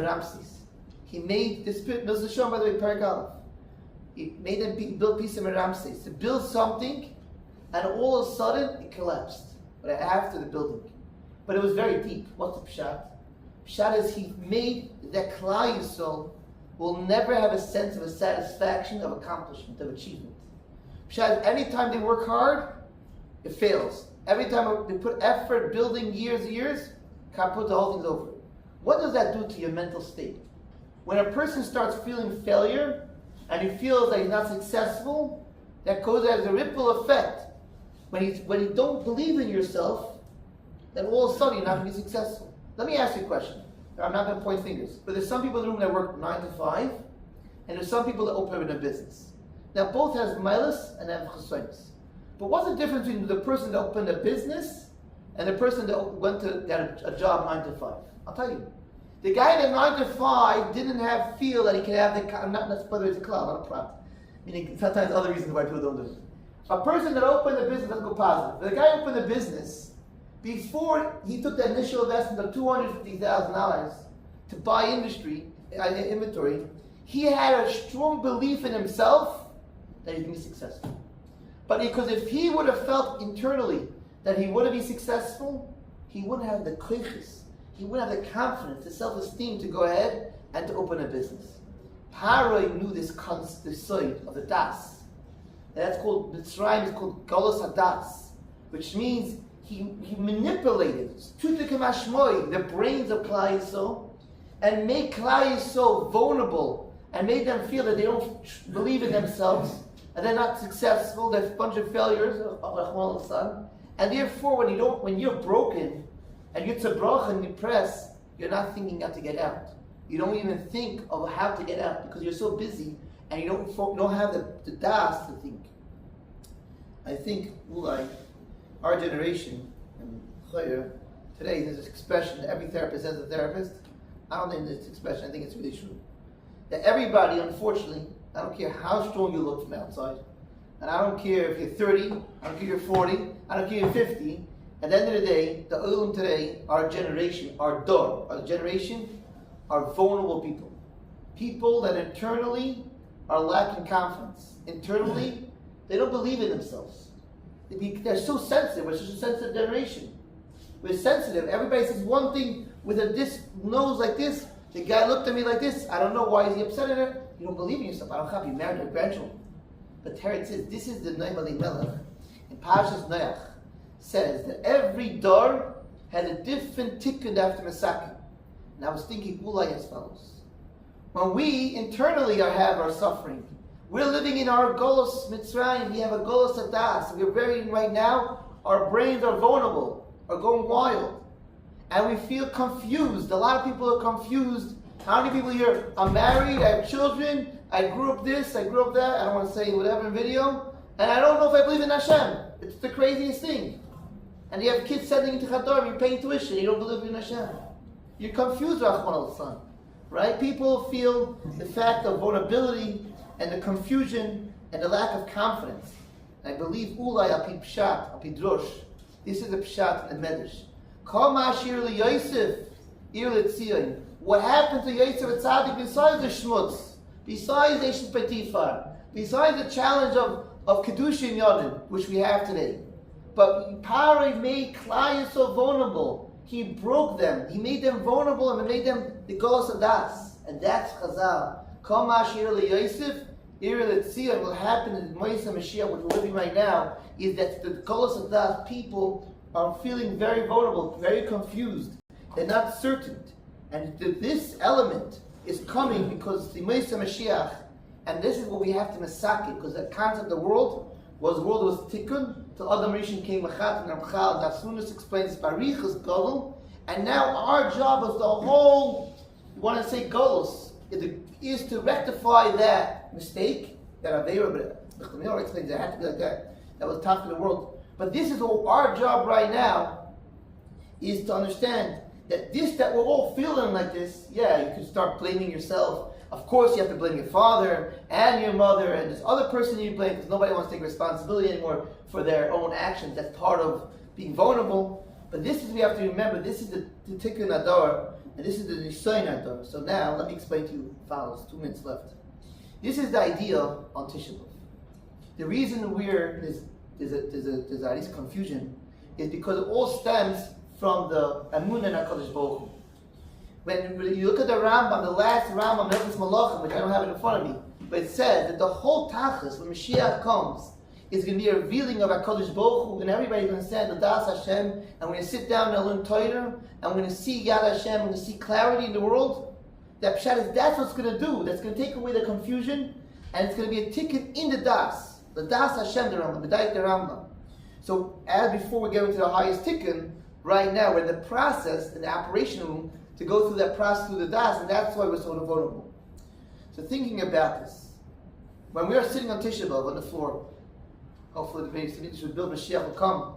Ramses. He made this was the show, by the way, Perek Aleph. He made them build piece of Ramses to build something, and all of a sudden it collapsed. But after the building, but it was very deep. What's the pshat? Pshat is he made that Klal Yisrael will never have a sense of a satisfaction, of accomplishment, of achievement. Pshat, anytime they work hard, it fails. Every time they put effort, building years and years, kaput, the whole thing's over. What does that do to your mental state? When a person starts feeling failure and he feels that he's not successful, that goes as a ripple effect. When you don't believe in yourself, then all of a sudden you're not going to be successful. Let me ask you a question. I'm not going to point fingers, but there's some people in the room that work 9 to 5, and there's some people that open a business. Now both has milas and have chesonos. But what's the difference between the person that opened a business and the person that went to get a job 9 to 5? I'll tell you. The guy that 9 to 5 didn't feel that he could have not whether it's a cloud, not a problem. Meaning sometimes other reasons why people don't do it. A person that opened a business, let's go positive. The guy opened a business, before he took the initial investment of $250,000 to buy inventory, he had a strong belief in himself that he'd be successful. But because if he would have felt internally that he wouldn't be successful, he wouldn't have the koiches, he wouldn't have the confidence, the self-esteem to go ahead and to open a business. Paroi knew this side of the das. That's called, Mitzrayim is called Golos HaDas, which means he manipulated the brains of Klal Yisrael and made Klal Yisrael vulnerable and made them feel that they don't believe in themselves and they're not successful, they're a bunch of failures, and therefore when you're broken and you're tzabroch and depressed, you're not thinking how to get out. You don't even think of how to get out because you're so busy and you don't have the das to think. I think our generation, and today there's this expression that every therapist has a therapist. I don't think this expression, I think it's really true. That everybody, unfortunately, I don't care how strong you look from outside, and I don't care if you're 30, I don't care if you're 40, I don't care if you're 50, at the end of the day, the Olam today, our generation, our generation, are vulnerable people. People that internally are lacking confidence. Internally, they don't believe in themselves. They're so sensitive. We're such a sensitive generation. We're sensitive. Everybody says one thing with a nose like this. The guy looked at me like this. I don't know why is he upset at her. You don't believe in yourself. I don't have you married to grandchildren. But Teretz says this is the Noam Elimelech in Parshas Noach says that every door had a different tikkun after Masakin. And I was thinking, Ulai as follows. When we internally have our suffering, we're living in our Golos Mitzrayim, we have a Golos Hadas. We're very, right now, our brains are vulnerable, are going wild. And we feel confused. A lot of people are confused. How many people here, I'm married, I have children, I grew up this, I grew up that, I don't want to say whatever in video, and I don't know if I believe in Hashem. It's the craziest thing. And you have kids sending you to Chadar, you're paying tuition, you don't believe in Hashem. You're confused, Rahman al-San. Right? People feel the fact of vulnerability and the confusion and the lack of confidence. And I believe Ulai api pshat, api drosh. This is the pshat and medrash. Kol ma'ashir li Yosef, ir l'tzion. What happened to Yosef at Tzaddik besides the shmutz, besides the Eshet Potifar, besides the challenge of Kedushin Yonim, which we have today? But Paroi made Klal Yisrael vulnerable. He broke them. He made them vulnerable and made them the Golos Hadas. And that's Chazal. Kol ma'ashir li Yosef, ir l'tzion. What happened in Moisés Mashiach, which we're living right now, is that the Golos Hadas people are feeling very vulnerable, very confused. They're not certain. And this element is coming because the Moisés Mashiach, and this is what we have to masake, because the concept of the world was tikkun, till Adam Rishon came Machat and Ramchal, Nafsunus explains Barichas Golul, and now our job is the whole, you want to say Golos, is to rectify that mistake, that Aveira explains that had to be like that was tough in the world. But this is all our job right now, is to understand that that we're all feeling like this, yeah, you can start blaming yourself. Of course, you have to blame your father and your mother and this other person you blame because nobody wants to take responsibility anymore for their own actions. That's part of being vulnerable. But this is, we have to remember, this is the tikkun adar, And this is the Nisayon Adar. So now, let me explain to you what follows. 2 minutes left. This is the idea on Tisha B'Av. The reason there's this confusion is because it all stems from the Amun and HaKadosh Baruch Hu. When you look at the Rambam, the last Rambam, Nefesh Malachim, which I don't have it in front of me, but it says that the whole Tachlis, when Mashiach comes, is going to be a revealing of HaKadosh Baruch Hu, and everybody's going to stand the Das Hashem, and we're going to sit down and learn Torah, and we're going to see Yad Hashem, we're going to see clarity in the world. That Pshat is, that's what's going to do. That's going to take away the confusion, and it's going to be a ticket in the Das. The Das Hashem, the Rambam, the Daik, the Rambam. So, as before we get into the highest tikkun, right now we're in the process, in the operation room, to go through that process through the Das, and that's why we're so vulnerable. So thinking about this, when we are sitting on Tisha B'Av on the floor, hopefully the base should build, Mashiach will come.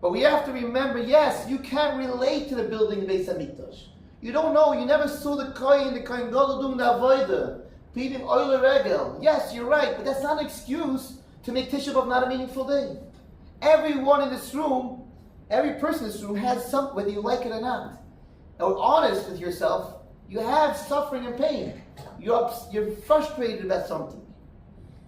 But we have to remember, yes, you can't relate to the building of Beis HaMikdash. You don't know, you never saw the Kohen Gadol doing the Avodah, feeding oil regel. Yes, you're right, but that's not an excuse to make Tisha B'Av not a meaningful day. Everyone in this room, every person in this room has something, whether you like it or not. Now, honest with yourself, you have suffering and pain. You're frustrated about something.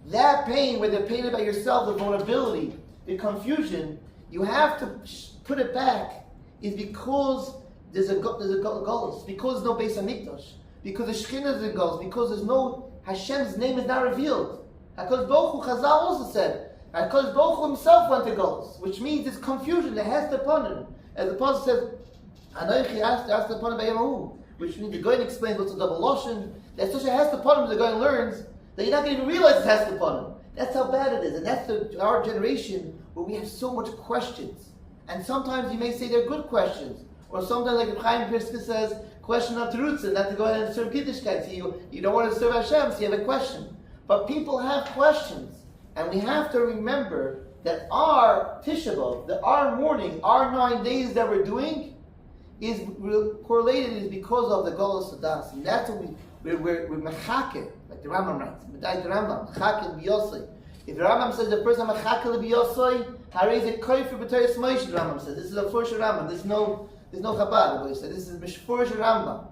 That pain, whether pain about yourself, the vulnerability, the confusion, you have to put it back, is because there's a Golus, because there's no Beis HaMikdash, because the Shekhinah is in Golus, because there's no, Hashem's name is not revealed. HaKadosh Baruch Hu, Chazal also said, HaKadosh Baruch Hu himself went to Golus, which means there's confusion, there has to upon him. As the Apostle says, Anochi asked upon him by Yemahu, which means the Goyen explains what's a double Lashon, that such a has to upon him, the Goyen learns, that you're not going to even realize it has to upon him. That's how bad it is, and that's our generation where we have so much questions. And sometimes you may say they're good questions, or sometimes like Chaim Piska says, question on Terutza, not to go ahead and serve Yiddishkeit. So you don't want to serve Hashem, so you have a question. But people have questions, and we have to remember that our Tisha B'Av, that our mourning, our 9 days that we're doing, is correlated is because of the Golus Hadas, and that's what we're mechake, like the Rambam writes. Medai the Rambam, mechake b'yosei. If the Rambam says the person mechake b'yosei, harei ze koifer b'teres Moshe. The Rambam says this is a first Rambam. There's no Chabad. The way he said this is mishfurish Rambam,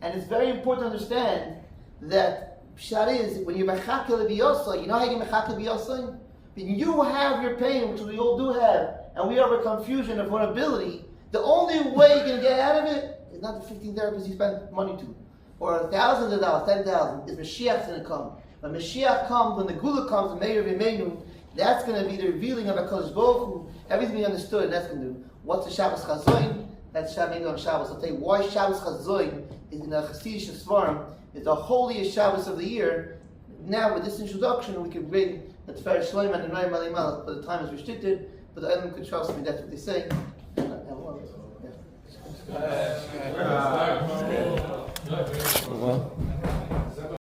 and it's very important to understand that pshat is when you're mechake b'yosei. You know how you mechake b'yosei? When you have your pain, which we all do have, and we have a confusion of vulnerability. The only way you're going to get out of it is not the 15 therapists you spend money to, or thousands of dollars, 10,000. Is Mashiach's going to come. When Mashiach comes, when the Gula comes, the Meir V'Meinu, that's going to be the revealing of HaKadosh Baruch Hu. Everything be understood, and that's going to do. What's the Shabbos Chazoin? That's maybe on Shabbos. I'll tell you why Shabbos Chazoin is in the Chassidish Svarim. It's the holiest Shabbos of the year. Now, with this introduction, we can bring the Teferet Shloim and the Noam Alimal, but the time is restricted. But the Adam could trust me, that's what they say.